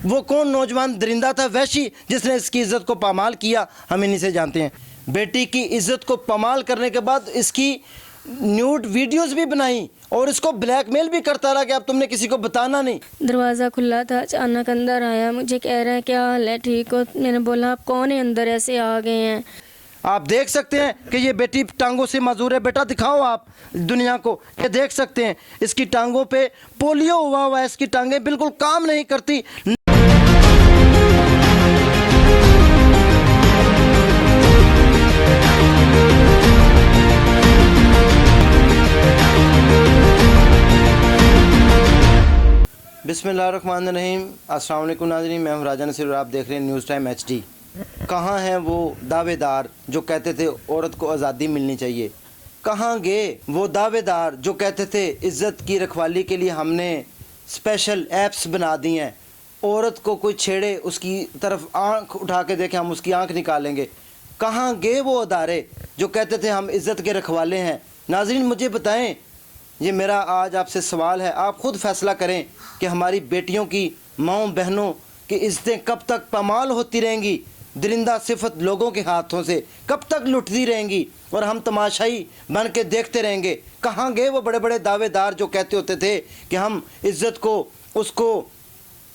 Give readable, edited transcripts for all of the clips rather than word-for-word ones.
وہ کون نوجوان درندہ تھا وحشی جس نے اس کی عزت کو پامال کیا؟ ہم انہی سے جانتے ہیں۔ بیٹی کی عزت کو پامال کرنے کے بعد اس کی نیوڈ ویڈیوز بھی بنائی اور اس کو بلیک میل بھی کرتا رہا کہ اب تم نے کسی کو بتانا نہیں۔ دروازہ کھلا تھا، اچانک اندر آیا، مجھے کہہ رہا ہے کیا حال ہے، ٹھیک ہو؟ میں نے بولا آپ کون ہیں اندر ایسے آ گئے ہیں؟ آپ دیکھ سکتے ہیں کہ یہ بیٹی ٹانگوں سے معذور ہے۔ بیٹا دکھاؤ آپ دنیا کو، یہ دیکھ سکتے ہیں اس کی ٹانگوں پہ پولیو ہوا ہے، اس کی ٹانگیں بالکل کام نہیں کرتی۔ بسم اللہ الرحمن الرحیم۔ السلام علیکم ناظرین، میں ہوں راجہ نصیر اور آپ دیکھ رہے ہیں نیوز ٹائم ایچ ڈی۔ کہاں ہیں وہ دعوے دار جو کہتے تھے عورت کو آزادی ملنی چاہیے؟ کہاں گئے وہ دعوے دار جو کہتے تھے عزت کی رکھوالی کے لیے ہم نے اسپیشل ایپس بنا دی ہیں، عورت کو کوئی چھیڑے اس کی طرف آنکھ اٹھا کے دیکھیں ہم اس کی آنکھ نکالیں گے؟ کہاں گئے وہ ادارے جو کہتے تھے ہم عزت کے رکھوالے ہیں؟ ناظرین مجھے بتائیں، یہ میرا آج آپ سے سوال ہے، آپ خود فیصلہ کریں کہ ہماری بیٹیوں کی، ماؤں بہنوں کی عزتیں کب تک پامال ہوتی رہیں گی؟ درندہ صفت لوگوں کے ہاتھوں سے کب تک لٹتی رہیں گی اور ہم تماشائی بن کے دیکھتے رہیں گے؟ کہاں گئے وہ بڑے بڑے دعوے دار جو کہتے ہوتے تھے کہ ہم عزت کو، اس کو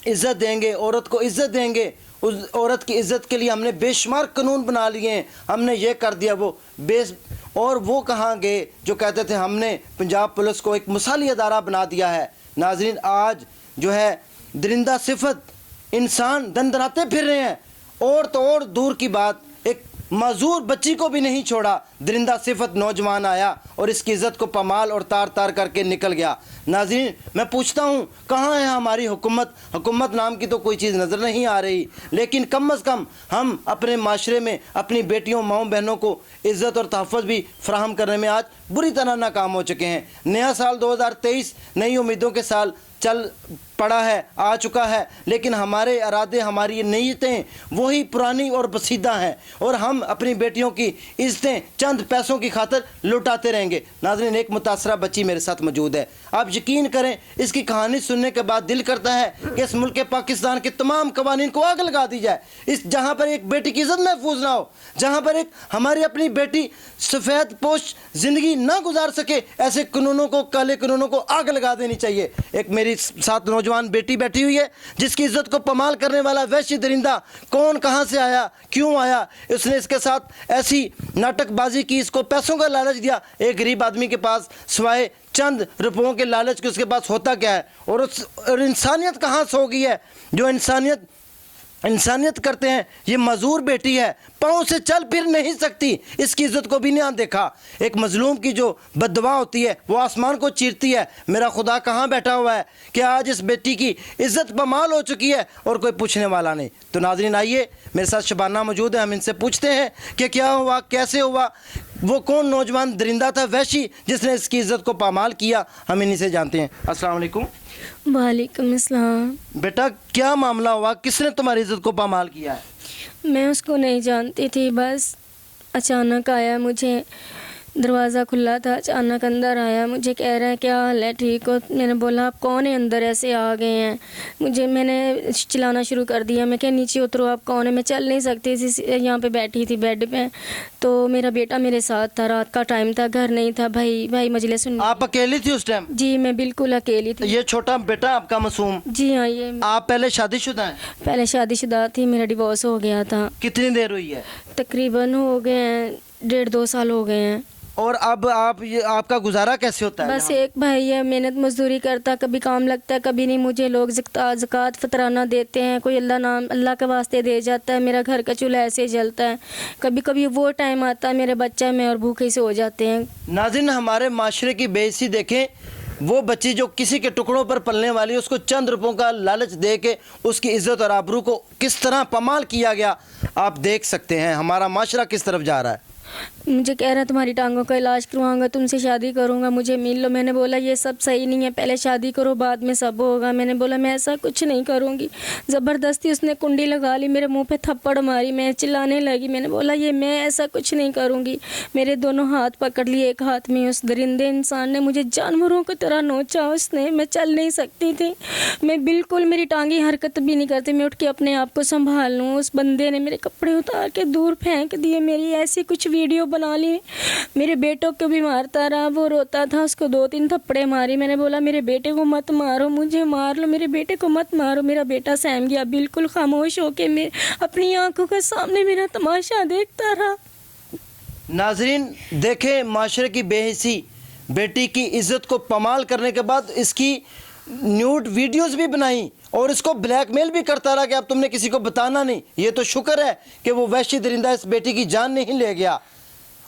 عزت دیں گے، عورت کو عزت دیں گے، اس عورت کی عزت کے لیے ہم نے بے شمار قانون بنا لیے ہیں، ہم نے یہ کر دیا وہ اور وہ کہاں گئے جو کہتے تھے ہم نے پنجاب پولیس کو ایک مثالی ادارہ بنا دیا ہے؟ ناظرین آج جو ہے درندہ صفت انسان دندناتے پھر رہے ہیں، اور تو اور دور کی بات ایک معذور بچی کو بھی نہیں چھوڑا، درندہ صفت نوجوان آیا اور اس کی عزت کو پامال اور تار تار کر کے نکل گیا۔ ناظرین میں پوچھتا ہوں کہاں ہے ہماری حکومت نام کی تو کوئی چیز نظر نہیں آ رہی، لیکن کم از کم ہم اپنے معاشرے میں اپنی بیٹیوں ماؤں بہنوں کو عزت اور تحفظ بھی فراہم کرنے میں آج بری طرح ناکام ہو چکے ہیں۔ نیا سال 2023 نئی امیدوں کے سال چل پڑا ہے، آ چکا ہے، لیکن ہمارے ارادے، ہماری نیتیں وہی پرانی اور بسیدہ ہیں اور ہم اپنی بیٹیوں کی عزتیں چند پیسوں کی خاطر لوٹاتے رہیں گے۔ ناظرین ایک متاثرہ بچی میرے ساتھ موجود ہے، آپ یقین کریں اس کی کہانی سننے کے بعد دل کرتا ہے کہ اس ملک پاکستان کے تمام قوانین کو آگ لگا دی جائے، اس جہاں پر ایک بیٹی کی عزت محفوظ نہ ہو، جہاں پر ایک ہماری اپنی بیٹی سفید پوش زندگی نہ گزار سکے، ایسے قانونوں کو، کالے قانونوں کو آگ لگا دینی چاہیے۔ ایک میری ساتھ نوجوان بیٹی بیٹھی ہوئی ہے جس کی عزت کو پامال کرنے والا وحشی درندہ کون، کہاں سے آیا، کیوں آیا؟ اس نے اس کے ساتھ ایسی ناٹک بازی کی، اس کو پیسوں کا لالچ دیا۔ ایک غریب آدمی کے پاس سوائے چند روپوں کے لالچ کے اس کے پاس ہوتا کیا ہے؟ اور انسانیت کہاں سو گئی ہے؟ جو انسانیت کرتے ہیں، یہ معذور بیٹی ہے، پاؤں سے چل پھر نہیں سکتی، اس کی عزت کو بھی نہیں دیکھا۔ ایک مظلوم کی جو بد دعا ہوتی ہے وہ آسمان کو چیرتی ہے۔ میرا خدا کہاں بیٹھا ہوا ہے کہ آج اس بیٹی کی عزت پامال ہو چکی ہے اور کوئی پوچھنے والا نہیں؟ تو ناظرین آئیے میرے ساتھ شبانہ موجود ہے، ہم ان سے پوچھتے ہیں کہ کیا ہوا، کیسے ہوا، وہ کون نوجوان درندہ تھا وحشی جس نے اس کی عزت کو پامال کیا؟ ہم انہی سے جانتے ہیں۔ السلام علیکم۔ وعلیکم السلام۔ بیٹا کیا معاملہ ہوا، کس نے تمہاری عزت کو پامال کیا ہے؟ میں اس کو نہیں جانتی تھی، بس اچانک آیا، مجھے دروازہ کھلا تھا، اچانک اندر آیا، مجھے کہہ رہا ہے کیا حال ہے، ٹھیک ہو؟ میں نے بولا آپ کون ہیں اندر ایسے آ گئے ہیں؟ میں نے چلانا شروع کر دیا، میں کہ نیچے اترو، آپ کون ہیں؟ میں چل نہیں سکتی تھی، یہاں پہ بیٹھی تھی بیڈ پہ، تو میرا بیٹا میرے ساتھ تھا، رات کا ٹائم تھا، گھر نہیں تھا، بھائی مجلس سن۔ آپ اکیلی تھی اس ٹائم؟ جی میں بالکل اکیلی تھی۔ یہ چھوٹا بیٹا آپ کا معصوم؟ جی ہاں، یہ آپ پہلے شادی شدہ ہیں؟ پہلے شادی شدہ تھی، میرا ڈیورس ہو گیا تھا۔ کتنی دیر ہوئی ہے؟ تقریباً ہو گئے ہیں 1.5-2 سال ہو گئے ہیں۔ اور اب آپ کا گزارا کیسے ہوتا ہے؟ بس ایک بھائی ہے، محنت مزدوری کرتا، کبھی کام لگتا ہے کبھی نہیں، مجھے لوگ زکوٰۃ فطرانہ دیتے ہیں، کوئی اللہ کے واسطے دے جاتا ہے، میرا گھر کا چولہا ایسے جلتا ہے، کبھی کبھی وہ ٹائم آتا ہے میرے بچہ میں اور بھوکے سے ہو جاتے ہیں۔ ناظرین ہمارے معاشرے کی بے عزتی دیکھیں، وہ بچی جو کسی کے ٹکڑوں پر پلنے والی، اس کو چند روپوں کا لالچ دے کے اس کی عزت اور آبرو کو کس طرح پامال کیا گیا، آپ دیکھ سکتے ہیں ہمارا معاشرہ کس طرف جا رہا ہے۔ मुझे कह रहा तुम्हारी टांगों का इलाज करवाऊंगा, तुमसे शादी करूंगा, मुझे मिल लो। मैंने बोला ये सब सही नहीं है, पहले शादी करो बाद में सब होगा। मैंने बोला मैं ऐसा कुछ नहीं करूंगी। ज़बरदस्ती उसने कुंडी लगा ली, मेरे मुंह पे थप्पड़ मारी, मैं चिल्लाने लगी। मैंने बोला ये मैं ऐसा कुछ नहीं करूंगी। मेरे दोनों हाथ पकड़ लिए, एक हाथ में उस दरिंदे इंसान ने मुझे जानवरों की तरह नोचा उसने। मैं चल नहीं सकती थी, मैं बिल्कुल, मेरी टांगी हरकत भी नहीं करती, मैं उठ के अपने आप को संभाल लूँ। उस बंदे ने मेरे कपड़े उतार के दूर फेंक दिए, मेरी ऐसी कुछ वीडियो बना ली। मेरे बेटों को भी मारता रहा, वो रोता था, उसको 2-3 थप्पड़े मारी। मैंने बोला मेरे बेटे को मत मारो, मुझे मार लो, मेरे बेटे को मत मारो। मेरा बेटा सहम गया, बिल्कुल खामोश होके मैं अपनी आंखों के सामने मेरा तमाशा देखता रहा। नाजरीन देखें, माशरे की बेहिसी, बेटी की इज्जत को पमाल करने के बाद इसकी न्यूड वीडियोस भी बनाई और इसको ब्लैकमेल भी करता रहा कि अब तुमने किसी को बताना नहीं। ये तो शुक्र है कि वो वहशी दरिंदा इस बेटी की जान नहीं ले गया।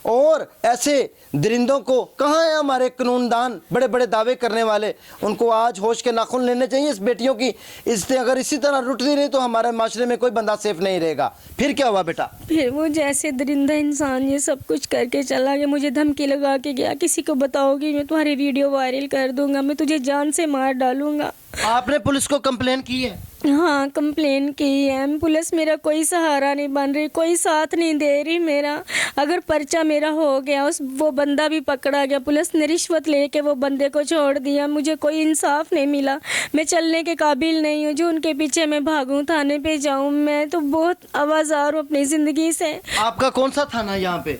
और ऐसे दरिंदों को कहाँ है हमारे कानूनदान, बड़े बड़े दावे करने वाले, उनको आज होश के नाखून लेने चाहिए। इस बेटियों की इज्जतें अगर इसी तरह लुटती रही तो हमारे माशरे में कोई बंदा सेफ नहीं रहेगा। फिर क्या हुआ बेटा? फिर वो जैसे दरिंदा इंसान ये सब कुछ करके चला गया, मुझे धमकी लगा के गया, किसी को बताओगी मैं तुम्हारी वीडियो वायरल कर दूंगा, मैं तुझे जान से मार डालूंगा। आपने पुलिस को कंप्लेन की है? हाँ कंप्लेन की है। पुलिस मेरा कोई सहारा नहीं बन रही, कोई साथ नहीं दे रही मेरा। अगर पर्चा मेरा हो गया, वो बंदा भी पकड़ा गया, पुलिस ने रिश्वत लेके वो बंदे को छोड़ दिया, मुझे कोई इंसाफ नहीं मिला। मैं चलने के काबिल नहीं हूँ जो उनके पीछे मैं भागूँ, थाने पे जाऊँ। मैं तो बहुत आवाज़ार हूँ अपनी ज़िंदगी से। आपका कौन सा थाना है यहाँ पे?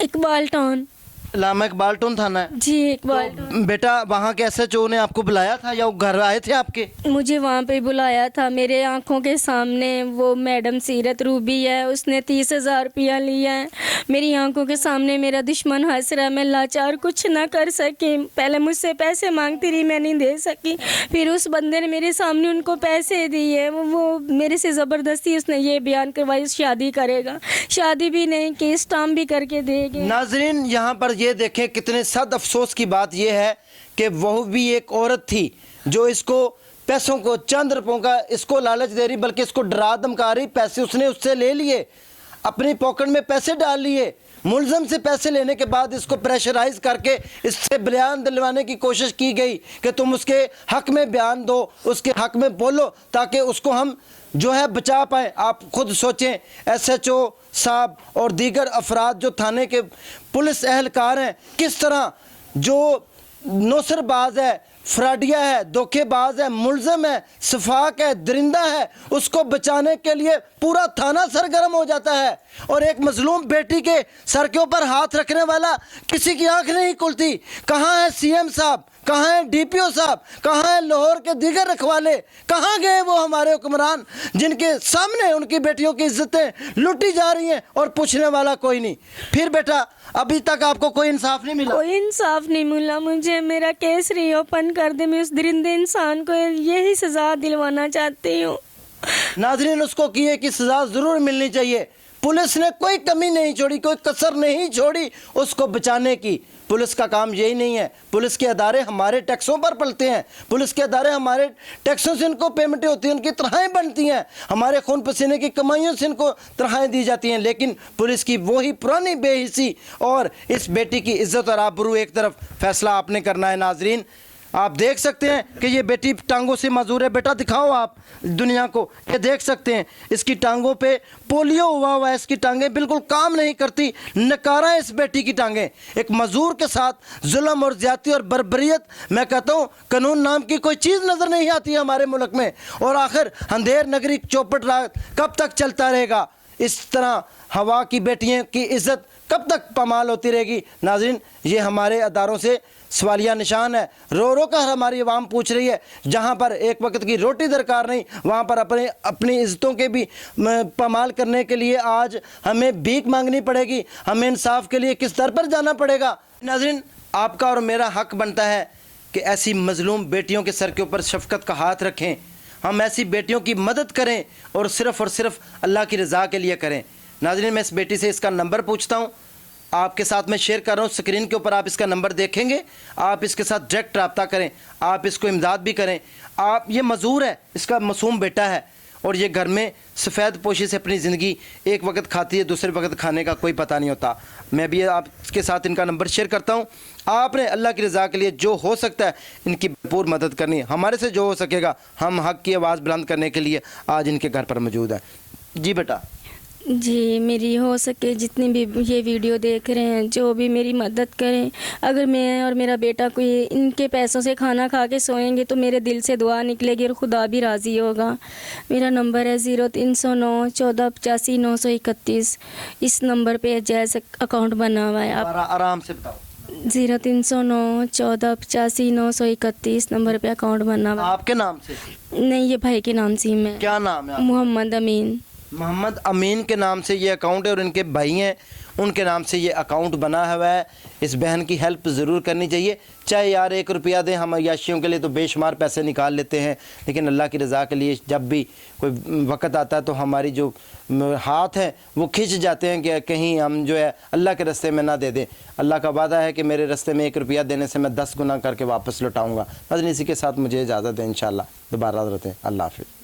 इकबाल टाउन। लामा इकबाल टाउन थाना है जी, इकबाल टाउन। तो बेटा वहाँ के SHO ने आपको बुलाया था या वो घर आए थे आपके? मुझे वहाँ पे बुलाया था, मेरे आंखों के सामने वो मैडम सीरत रूबी है, उसने 30,000 रुपया लिया है। मेरी आंखों के सामने मेरा दुश्मन हंस रहा, मैं लाचार कुछ ना कर सकी। पहले मुझसे पैसे मांगती रही, मैं नहीं दे सकी। फिर उस बंदे ने मेरे सामने उनको पैसे दिए, वो मेरे से ज़बरदस्ती उसने ये बयान करवाई शादी करेगा। शादी भी नहीं की, स्टाम्प भी करके देंगे। नाजरीन यहाँ पर ये देखें, कितने सद अफसोस की बात यह है कि वह भी एक औरत थी जो इसको पैसों को, चंद रुपयों का इसको लालच दे रही, बल्कि इसको डरा धमका रही। पैसे उसने उससे ले लिए, अपनी पॉकेट में पैसे डाल लिए। मुलजम से पैसे लेने के बाद इसको प्रेशराइज करके इससे बयान दिलवाने की कोशिश की गई कि तुम उसके हक में बयान दो, उसके हक में बोलो, ताकि उसको हम जो है बचा पाए। आप खुद सोचें, SHO साहब और दीगर अफराद जो थाने के पुलिस एहलकार हैं, किस तरह जो नौसरबाज है, फ्राडिया है, धोखेबाज है, मुलजम है, सफाक है, दरिंदा है, उसको बचाने के लिए पूरा थाना सरगर्म हो जाता है। और एक मजलूम बेटी के सर के ऊपर हाथ रखने वाला किसी की आंख नहीं खुलती। कहाँ है CM साहब, कहाँ है DPO साहब, कहाँ है लाहौर के दीगर रखवाले, कहाँ गए वो हमारे हुक्मरान जिनके सामने उनकी बेटियों की इज्जतें लूटी जा रही हैं और पूछने वाला कोई नहीं? फिर बेटा अभी तक आपको कोई इंसाफ नहीं मिला? कोई इंसाफ नहीं मिला मुझे। मेरा केस रीओपन कर दे, मैं उस दरिंदे इंसान को यही सज़ा दिलवाना चाहती हूँ। नाजरीन उसको किए की सज़ा ज़रूर मिलनी चाहिए। पुलिस ने कोई कमी नहीं छोड़ी, कोई कसर नहीं छोड़ी उसको बचाने की। पुलिस का काम यही नहीं है। पुलिस के अदारे हमारे टैक्सों पर पलते हैं, पुलिस के अदारे हमारे टैक्सों से इनको पेमेंटें होती हैं, उनकी तनख्वाहें बनती हैं, हमारे खून पसीने की कमाइयों से इनको तनख्वाहें दी जाती हैं। लेकिन पुलिस की वही पुरानी बेहिसी और इस बेटी की इज्जत और आबरू एक तरफ, फैसला आपने करना है। नाजरीन आप देख सकते हैं कि ये बेटी टांगों से मजूर है। बेटा दिखाओ आप दुनिया को, ये देख सकते हैं इसकी टांगों पे पोलियो हुआ है, इसकी टांगें बिल्कुल काम नहीं करती, नकारा है इस बेटी की टांगें। एक मजूर के साथ जुल्म और ज्यादती और बर्बरियत, मैं कहता हूँ कानून नाम की कोई चीज़ नज़र नहीं आती है हमारे मुल्क में। और आखिर अंधेर नगरी चौपट रात कब तक चलता रहेगा? इस तरह हवा की बेटियों की इज्जत कब तक पमाल होती रहेगी? नाज़रीन ये हमारे अदारों से सवालिया निशान है। रो रो कर हमारी आवाम पूछ रही है, जहाँ पर एक वक्त की रोटी दरकार नहीं, वहाँ पर अपनी इज्जतों के भी पमाल करने के लिए आज हमें भीख मांगनी पड़ेगी। हमें इंसाफ के लिए किस दर पर जाना पड़ेगा? नाज़रीन आपका और मेरा हक बनता है कि ऐसी मजलूम बेटियों के सर के ऊपर शफकत का हाथ रखें, हम ऐसी बेटियों की मदद करें और सिर्फ़ अल्लाह की रज़ा के लिए करें। नाज़रीन मैं इस बेटी से इसका नंबर पूछता हूँ, आपके साथ मैं शेयर कर रहा हूँ, स्क्रीन के ऊपर आप इसका नंबर देखेंगे, आप इसके साथ डायरेक्ट रब्ता करें, आप इसको इमदाद भी करें। आप ये मजूर है, इसका मासूम बेटा है और ये घर में सफ़ेद पोशी से अपनी ज़िंदगी एक वक्त खाती है, दूसरे वक्त खाने का कोई पता नहीं होता। मैं भी आपके साथ इनका नंबर शेयर करता हूँ। आपने अल्लाह की रज़ा के लिए जो हो सकता है इनकी भरपूर मदद करनी है। हमारे से जो हो सकेगा हम हक़ की आवाज़ बुलंद करने के लिए आज इनके घर पर मौजूद है। जी बेटा। जी, मेरी हो सके जितनी भी ये वीडियो देख रहे हैं जो भी मेरी मदद करें। अगर मैं और मेरा बेटा कोई इनके पैसों से खाना खा के सोएंगे तो मेरे दिल से दुआ निकलेगी और खुदा भी राज़ी होगा। मेरा नंबर है 0309 14 85 931। इस नंबर पे जैसे अकाउंट बना हुआ है। आप आराम से बताओ। 0309 14 85 931 नंबर पे अकाउंट बना हुआ है। आपके नाम से? नहीं, ये भाई के नाम से ही मैं। क्या नाम है? मोहम्मद अमीन। मोहम्मद अमीन के नाम से ये अकाउंट है और इनके भाई हैं उनके नाम से ये अकाउंट बना हुआ है। इस बहन की हेल्प ज़रूर करनी चाहिए, चाहे यार 1 रुपया दें। हम अय्याशियों के लिए तो बेशुमार पैसे निकाल लेते हैं, लेकिन अल्लाह की रज़ा के लिए जब भी कोई वक़्त आता है तो हमारी जो हाथ हैं वो खिंच जाते हैं कि कहीं हम जो है अल्लाह के रास्ते में ना दे दें। अल्लाह का वादा है कि मेरे रास्ते में 1 रुपया देने से मैं 10 गुना करके वापस लौटाऊँगा। नाज़रीन, इसी के साथ मुझे इजाज़त दें, इंशाअल्लाह दोबारा रहते हैं। अल्लाह हाफ़िज़।